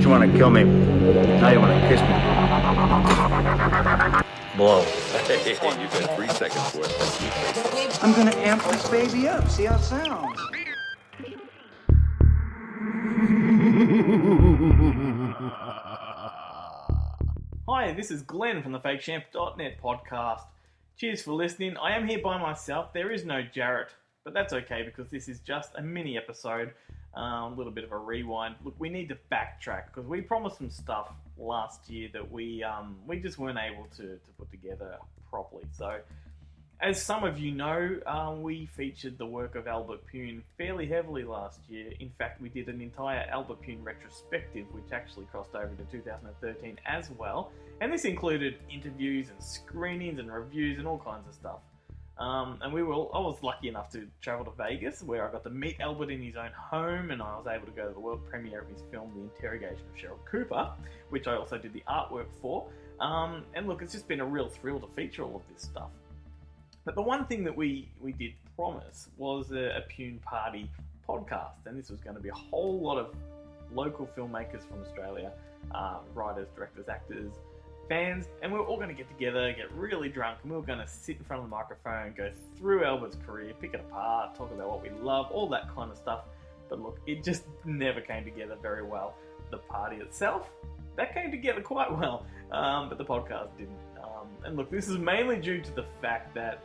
you want to kill me. Now you want to kiss me. Blow. Hey, you got 3 seconds for it. I'm gonna amp this baby up. See how it sounds. Hi, this is Glenn from the FakeChamp.net podcast. Cheers for listening. I am here by myself. There is no Jarrett, but that's okay because this is just a mini episode, a little bit of a rewind. Look, we need to backtrack because we promised some stuff last year that we just weren't able to put together properly. So, as some of you know, we featured the work of Albert Pyun fairly heavily last year. In fact, we did an entire Albert Pyun retrospective, which actually crossed over to 2013 as well. And this included interviews and screenings and reviews and all kinds of stuff. And I was lucky enough to travel to Vegas, where I got to meet Albert in his own home, and I was able to go to the world premiere of his film, The Interrogation of Cheryl Cooper, which I also did the artwork for. And look, it's just been a real thrill to feature all of this stuff. But the one thing that we did promise was a Pyun Party podcast, and this was going to be a whole lot of local filmmakers from Australia, writers, directors, actors, fans, and we were all going to get together, get really drunk, and we were going to sit in front of the microphone, go through Albert's career, pick it apart, talk about what we love, all that kind of stuff. But look, it just never came together very well. The party itself, that came together quite well, but the podcast didn't. And look, this is mainly due to the fact that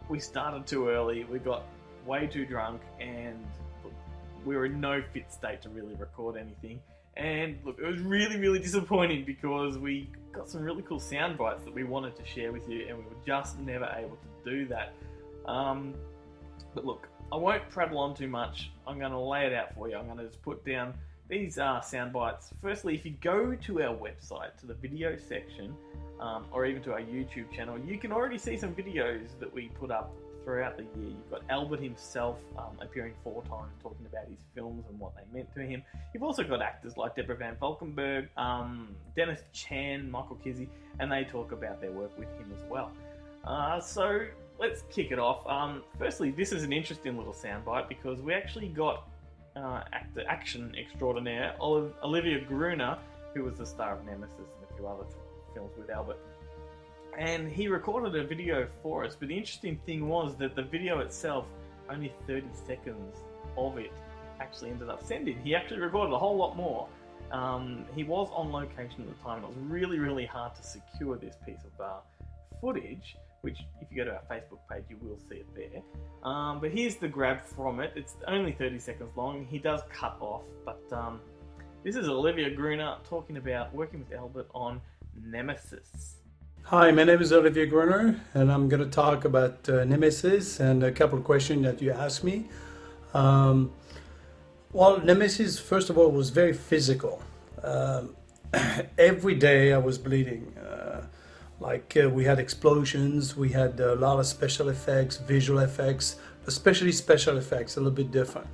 we started too early, we got way too drunk, and look, we were in no fit state to really record anything. And look, it was really, really disappointing because we got some really cool sound bites that we wanted to share with you, and we were just never able to do that. But look, I won't prattle on too much. I'm going to lay it out for you. I'm going to just put down these sound bites. Firstly, if you go to our website, to the video section, or even to our YouTube channel, you can already see some videos that we put up throughout the year. You've got Albert himself appearing 4 times, talking about his films and what they meant to him. You've also got actors like Deborah Van Valkenburg, Dennis Chan, Michael Kizzy, and they talk about their work with him as well. So let's kick it off. Firstly, this is an interesting little soundbite because we actually got action extraordinaire Olivier Gruner, who was the star of Nemesis and a few other films with Albert. And he recorded a video for us, but the interesting thing was that the video itself, only 30 seconds of it actually ended up sending. He actually recorded a whole lot more. He was on location at the time, and it was really, really hard to secure this piece of footage, which if you go to our Facebook page, you will see it there. But here's the grab from it. It's only 30 seconds long. He does cut off, but this is Olivier Gruner talking about working with Albert on Nemesis. Hi, my name is Olivier Gruner, and I'm going to talk about Nemesis and a couple of questions that you asked me. Well, Nemesis, first of all, was very physical. Every day I was bleeding. We had explosions, we had a lot of special effects, visual effects, especially special effects, a little bit different.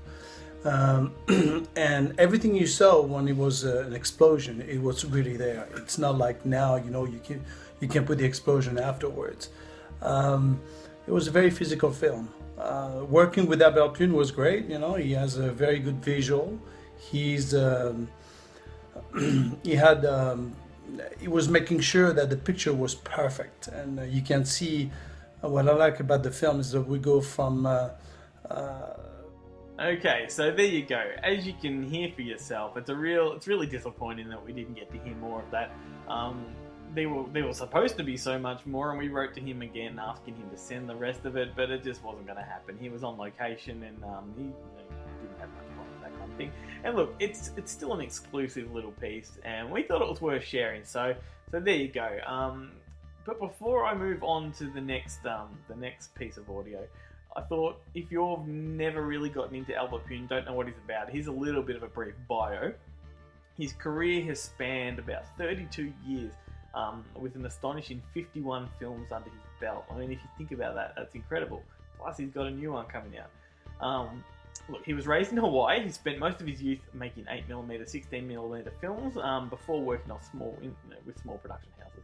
And everything you saw when it was an explosion, it was really there. It's not like now, you can put the explosion afterwards. It was a very physical film. Working with Albert Pyun was great. He has a very good visual. He was making sure that the picture was perfect, and you can see what I like about the film is that we go from. Okay, so there you go. As you can hear for yourself, it's really disappointing that we didn't get to hear more of that. There were supposed to be so much more, and we wrote to him again asking him to send the rest of it, but it just wasn't going to happen. He was on location, and he didn't have much fun with that kind of thing. And look, it's still an exclusive little piece, and we thought it was worth sharing. So there you go. But before I move on to the next piece of audio, I thought if you've never really gotten into Albert Pyun, don't know what he's about, here's a little bit of a brief bio. His career has spanned about 32 years, with an astonishing 51 films under his belt. I mean, if you think about that, that's incredible. Plus, he's got a new one coming out. Look, he was raised in Hawaii. He spent most of his youth making 8mm, 16mm films before working on with small production houses.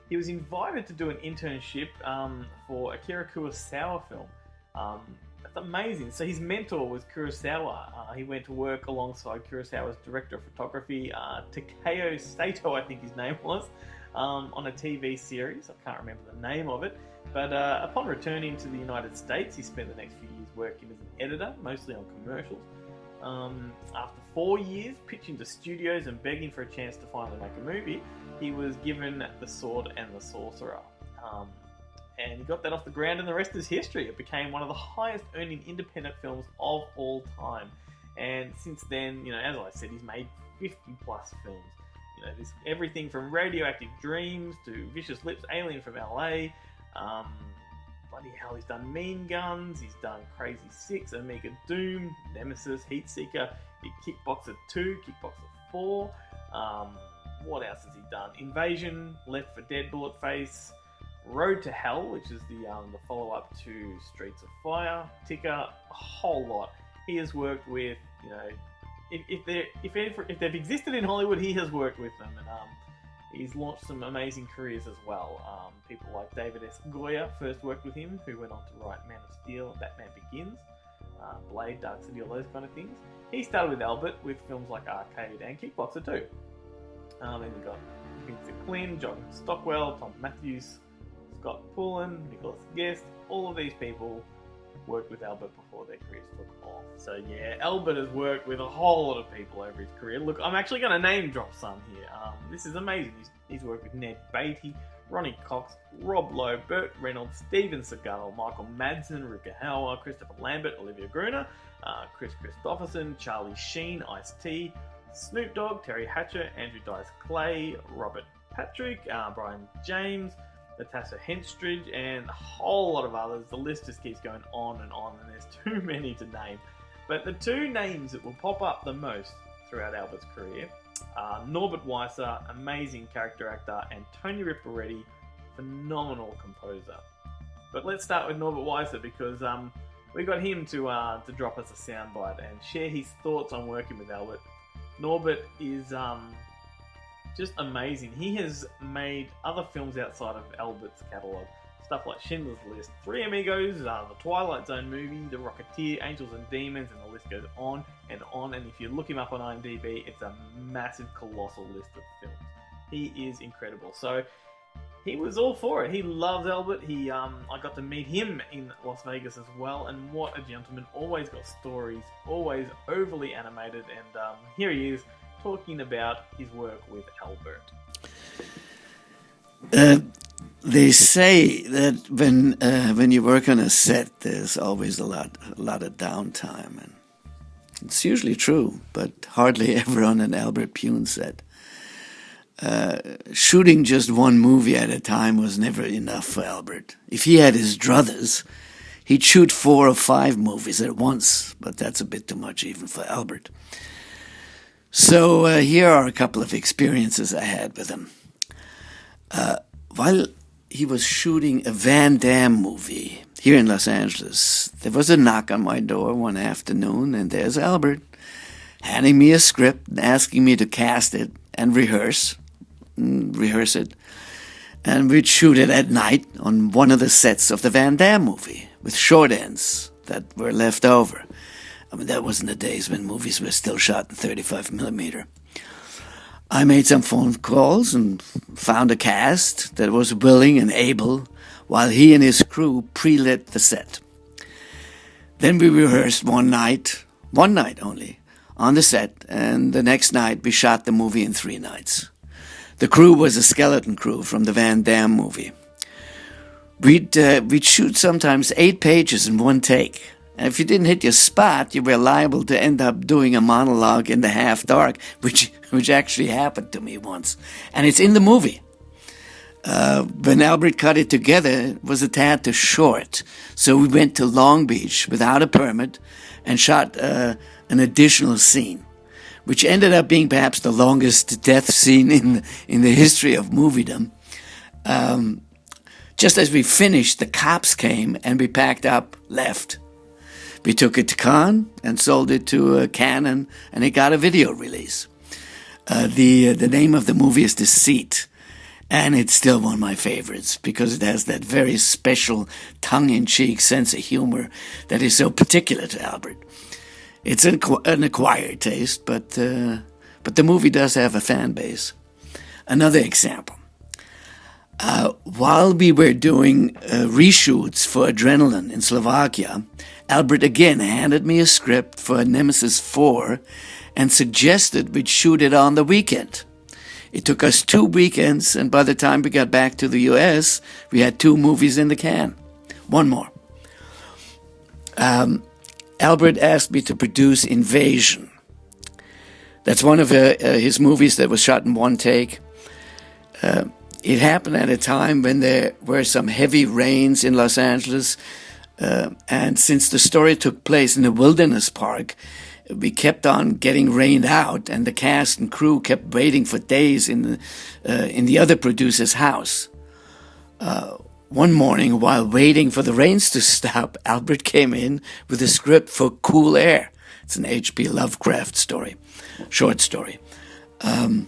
He was invited to do an internship for Akira Kurosawa film. That's amazing. So his mentor was Kurosawa. He went to work alongside Kurosawa's director of photography, Takeo Sato, I think his name was, on a TV series. I can't remember the name of it. But upon returning to the United States, he spent the next few years working as an editor, mostly on commercials. After 4 years pitching to studios and begging for a chance to finally make a movie, he was given The Sword and the Sorcerer. And he got that off the ground, and the rest is history. It became one of the highest earning independent films of all time. And since then, as I said, he's made 50 plus films. This everything from Radioactive Dreams to Vicious Lips, Alien from LA. Bloody hell, he's done Mean Guns, he's done Crazy 6, Omega Doom, Nemesis, Heat Seeker, Kickboxer 2, Kickboxer 4. What else has he done? Invasion, Left 4 Dead, Bullet Face, Road to Hell, which is the follow-up to Streets of Fire, Ticker, a whole lot. He has worked with, if they've existed in Hollywood, he has worked with them, and he's launched some amazing careers as well. People like David S. Goya first worked with him, who went on to write Man of Steel, Batman Begins, Blade, Dark City, all those kind of things. He started with Albert with films like Arcade and Kickboxer 2. Then we've got Vincent Quinn, John Stockwell, Tom Matthews, Scott Pullen, Nicholas Guest. All of these people worked with Albert before their careers took off. So yeah, Albert has worked with a whole lot of people over his career. Look, I'm actually going to name drop some here. This is amazing. He's worked with Ned Beatty, Ronnie Cox, Rob Lowe, Burt Reynolds, Steven Seagal, Michael Madsen, Rutger Hauer, Christopher Lambert, Olivier Gruner, Chris Christopherson, Charlie Sheen, Ice-T, Snoop Dogg, Terry Hatcher, Andrew Dice Clay, Robert Patrick, Brian James, Natasha Henstridge, and a whole lot of others. The list just keeps going on, and there's too many to name. But the two names that will pop up the most throughout Albert's career are Norbert Weisser, amazing character actor, and Tony Riparetti, phenomenal composer. But let's start with Norbert Weisser because we got him to drop us a soundbite and share his thoughts on working with Albert. Norbert is just amazing. He has made other films outside of Albert's catalogue. Stuff like Schindler's List, Three Amigos, the Twilight Zone movie, The Rocketeer, Angels and Demons, and the list goes on and on. And if you look him up on IMDb, it's a massive, colossal list of films. He is incredible. So he was all for it. He loves Albert. I got to meet him in Las Vegas as well, and what a gentleman. Always got stories, always overly animated, and here he is talking about his work with Albert. They say that when you work on a set, there's always a lot of downtime, and it's usually true, but hardly ever on an Albert Pyun set. Shooting just one movie at a time was never enough for Albert. If he had his druthers, he'd shoot 4 or 5 movies at once, but that's a bit too much even for Albert. So here are a couple of experiences I had with him. While he was shooting a Van Damme movie here in Los Angeles, there was a knock on my door one afternoon, and there's Albert handing me a script and asking me to cast it and rehearse it. And we'd shoot it at night on one of the sets of the Van Damme movie with short ends that were left over. I mean, that was in the days when movies were still shot in 35mm. I made some phone calls and found a cast that was willing and able while he and his crew pre-lit the set. Then we rehearsed one night only, on the set, and the next night we shot the movie in 3 nights. The crew was a skeleton crew from the Van Damme movie. We'd shoot sometimes 8 pages in one take. And if you didn't hit your spot, you were liable to end up doing a monologue in the half dark, which actually happened to me once. And it's in the movie. When Albert cut it together, it was a tad too short. So we went to Long Beach without a permit and shot an additional scene, which ended up being perhaps the longest death scene in the history of moviedom. Just as we finished, the cops came and we packed up, left. We took it to Cannes and sold it to Canon, and it got a video release. The name of the movie is Deceit, And it's still one of my favorites because it has that very special tongue-in-cheek sense of humor that is so particular to Albert. It's an acquired taste, but the movie does have a fan base. Another example. While we were doing reshoots for Adrenaline in Slovakia, Albert again handed me a script for Nemesis 4 and suggested we'd shoot it on the weekend. It took us 2 weekends, and by the time we got back to the U.S., we had 2 movies in the can. One more. Albert asked me to produce Invasion. That's one of his movies that was shot in one take. It happened at a time when there were some heavy rains in Los Angeles, and since the story took place in a wilderness park, we kept on getting rained out, and the cast and crew kept waiting for days in the other producer's house. One morning, while waiting for the rains to stop, Albert came in with a script for Cool Air. It's an H.P. Lovecraft story, short story, that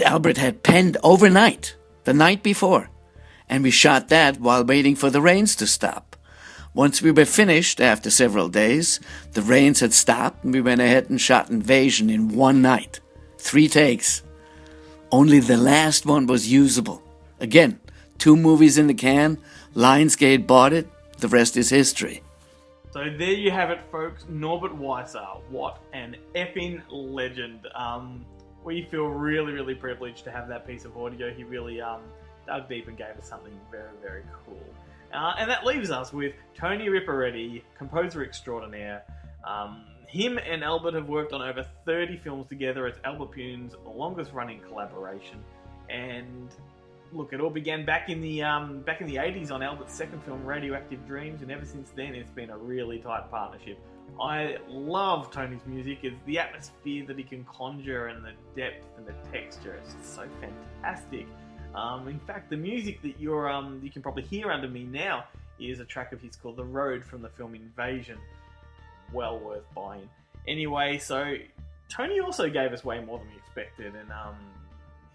Albert had penned overnight, the night before, and we shot that while waiting for the rains to stop. Once we were finished, after several days, the rains had stopped, and we went ahead and shot Invasion in one night. 3 takes. Only the last one was usable. Again, 2 movies in the can. Lionsgate bought it. The rest is history. So there you have it, folks. Norbert Weisser. What an effing legend. We feel really, really privileged to have that piece of audio. He really dug deep and gave us something very, very cool. And that leaves us with Tony Riparetti, composer extraordinaire. Him and Albert have worked on over 30 films together. It's Albert Pyun's longest running collaboration. And look, it all began back in the 80s on Albert's second film, Radioactive Dreams, and ever since then it's been a really tight partnership. I love Tony's music. It's the atmosphere that he can conjure and the depth and the texture. It's just so fantastic. In fact, the music that you can probably hear under me now is a track of his called The Road from the film Invasion. Well worth buying. Anyway, so Tony also gave us way more than we expected, and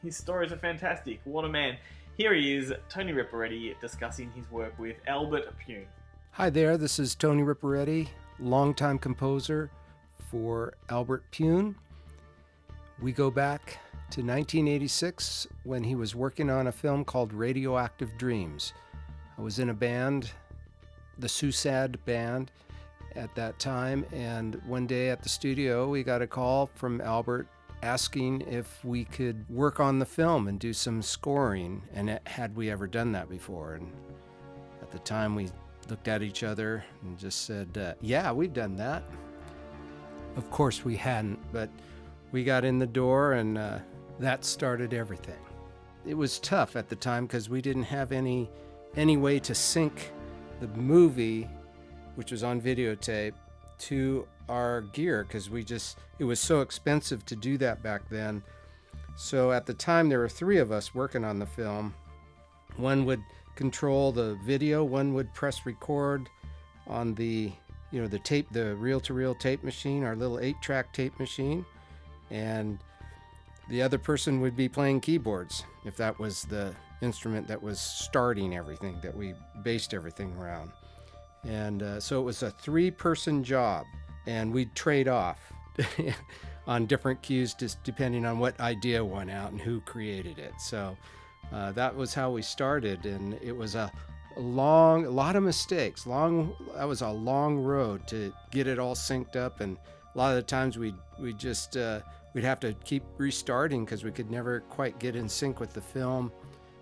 his stories are fantastic. What a man. Here he is, Tony Riparetti, discussing his work with Albert Pyun. Hi there, this is Tony Riparetti, longtime composer for Albert Pyun. We go back to 1986 when he was working on a film called Radioactive Dreams. I was in a band, the Susad band, at that time, and one day at the studio we got a call from Albert asking if we could work on the film and do some scoring, and had we ever done that before. And at the time we looked at each other and just said, yeah, we've done that. Of course we hadn't, but we got in the door, and that started everything. It was tough at the time because we didn't have any way to sync the movie, which was on videotape, to our gear, because it was so expensive to do that back then. So at the time there were 3 of us working on the film. One would control the video, one would press record on the tape, the reel-to-reel tape machine, our little 8-track tape machine, and the other person would be playing keyboards, if that was the instrument that was starting everything, that we based everything around. And so it was a 3-person job, and we'd trade off on different cues, just depending on what idea went out and who created it. So that was how we started, and it was a lot of mistakes. That was a long road to get it all synced up, and a lot of the times we'd have to keep restarting because we could never quite get in sync with the film.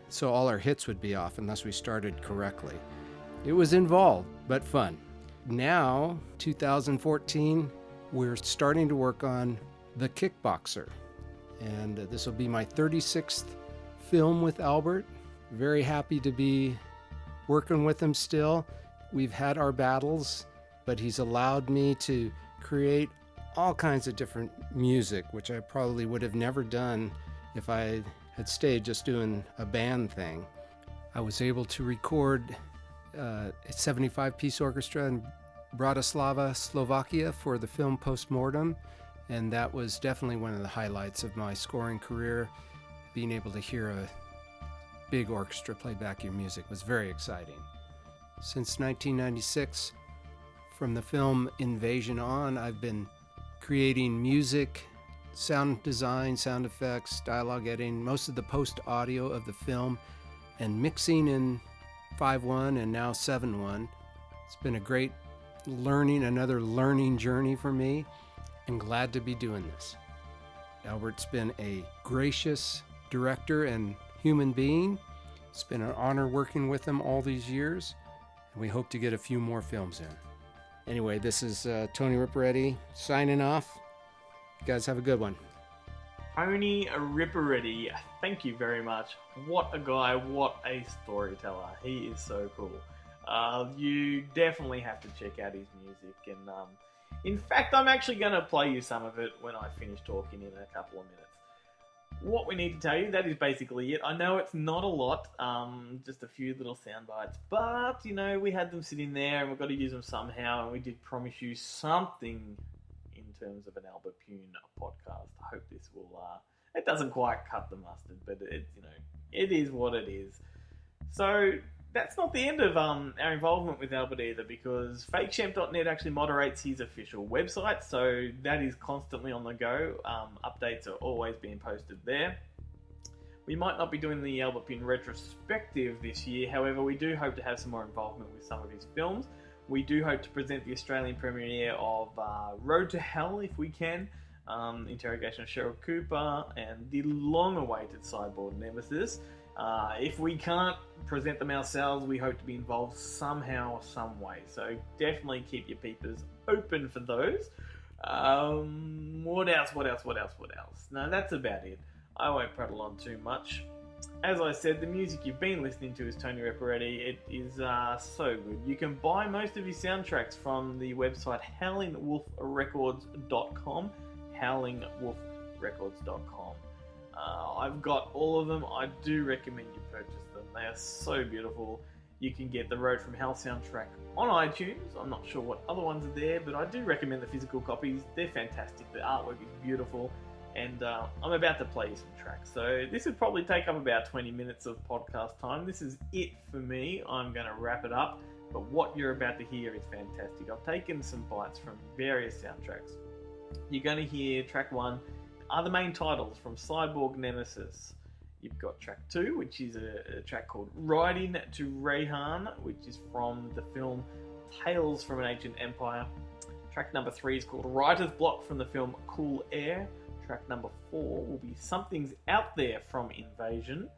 So all our hits would be off unless we started correctly. It was involved, but fun. Now, 2014, we're starting to work on The Kickboxer. And this will be my 36th film with Albert. Very happy to be working with him still. We've had our battles, but he's allowed me to create all kinds of different music, which I probably would have never done if I had stayed just doing a band thing. I was able to record a 75-piece orchestra in Bratislava, Slovakia for the film Postmortem, and that was definitely one of the highlights of my scoring career, being able to hear a big orchestra play back your music was very exciting. Since 1996, from the film Invasion on, I've been creating music, sound design, sound effects, dialogue editing, most of the post-audio of the film, and mixing in 5.1 and now 7.1. It's been a great another learning journey for me, and glad to be doing this. Albert's been a gracious director and human being. It's been an honor working with him all these years, and we hope to get a few more films in. Anyway, this is Tony Riparetti signing off. You guys have a good one. Tony Riparetti, thank you very much. What a guy, what a storyteller. He is so cool. You definitely have to check out his music. And in fact, I'm actually going to play you some of it when I finish talking in a couple of minutes. What we need to tell you, that is basically it. I know it's not a lot, just a few little sound bites, but, you know, we had them sitting there and we've got to use them somehow, and we did promise you something in terms of an Albert Pyun podcast. I hope this will, it doesn't quite cut the mustard, but it, you know, it is what it is. So that's not the end of our involvement with Albert either, because fakechamp.net actually moderates his official website, so that is constantly on the go. Updates are always being posted there. We might not be doing the Albert Pyun retrospective this year, however, we do hope to have some more involvement with some of his films. We do hope to present the Australian premiere of Road to Hell, if we can, Interrogation of Cheryl Cooper, and the long-awaited Cyborg Nemesis. If we can't present them ourselves, we hope to be involved somehow or some way. So definitely keep your peepers open for those. What else? No, that's about it. I won't prattle on too much. As I said, the music you've been listening to is Tony Riparetti. It is so good. You can buy most of his soundtracks from the website howlingwolfrecords.com. howlingwolfrecords.com. I've got all of them. I do recommend you purchase them. They are so beautiful. You can get the Road from Hell soundtrack on iTunes. I'm not sure what other ones are there, but I do recommend the physical copies. They're fantastic. The artwork is beautiful. And I'm about to play you some tracks. So this would probably take up about 20 minutes of podcast time. This is it for me. I'm going to wrap it up. But what you're about to hear is fantastic. I've taken some bites from various soundtracks. You're going to hear track 1 are the main titles from Cyborg Nemesis. You've got track 2, which is a track called Riding to Rayhan, which is from the film Tales from an Ancient Empire. Track number 3 is called Writer's Block from the film Cool Air. Track number 4 will be Something's Out There from Invasion.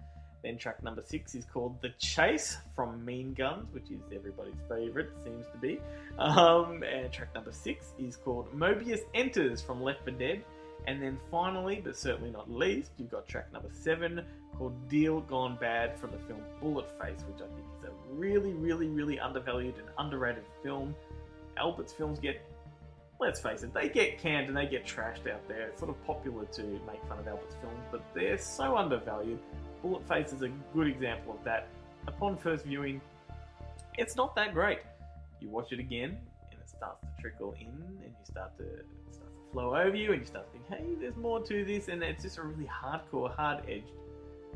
Then track number 6 is called The Chase from Mean Guns, which is everybody's favourite, seems to be. And track number 6 is called Mobius Enters from Left 4 Dead. And then finally, but certainly not least, you've got track number 7 called Deal Gone Bad from the film Bullet Face, which I think is a really, really, really undervalued and underrated film. Albert's films get, let's face it, they get canned and they get trashed out there. It's sort of popular to make fun of Albert's films, but they're so undervalued. Bullet Face is a good example of that. Upon first viewing, it's not that great. You watch it again, and it starts to trickle in, and you start to flow over you, and you start to think, hey, there's more to this, and it's just a really hardcore, hard-edged,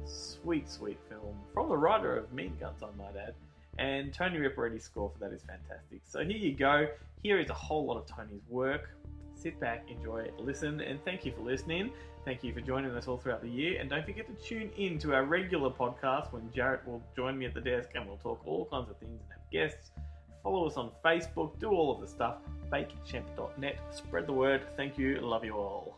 sweet, sweet film from the writer of Mean Guns, I might add. And Tony Riparetti's score for that is fantastic. So here you go. Here is a whole lot of Tony's work. Sit back, enjoy, listen, and thank you for listening. Thank you for joining us all throughout the year. And don't forget to tune in to our regular podcast when Jarrett will join me at the desk and we'll talk all kinds of things and have guests. Follow us on Facebook. Do all of the stuff. fakechamp.net. Spread the word. Thank you. Love you all.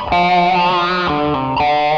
Bye.